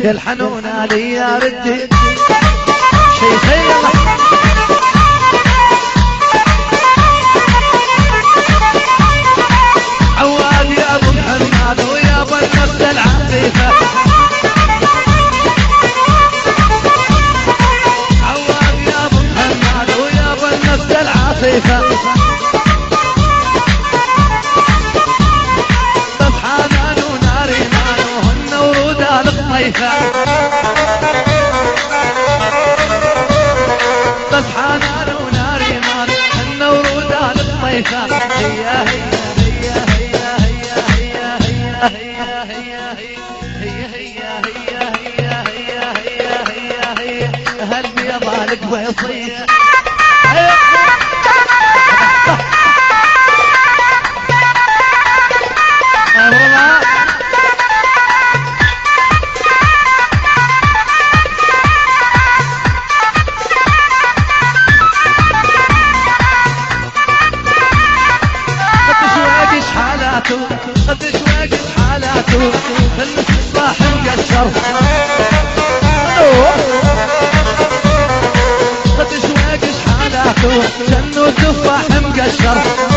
الحنون علي يا ردي شي عواد يا ابو محمد ويا ابو النفس العفيفه عواد يا ابو محمد ويا ابو النفس العفيفه طفحانان وناريمان وهن ورودان الطيفه طفحانان وناريمان هن ورودان الطيفه هيا هيا هيا هيا هيا هيا هيا هيا هيا هيا هيا هيا هالبيض القويصيه قدش واقف حالاته خلص الصاح مقشر قدش واقف حالاته جنو التفاح مقشر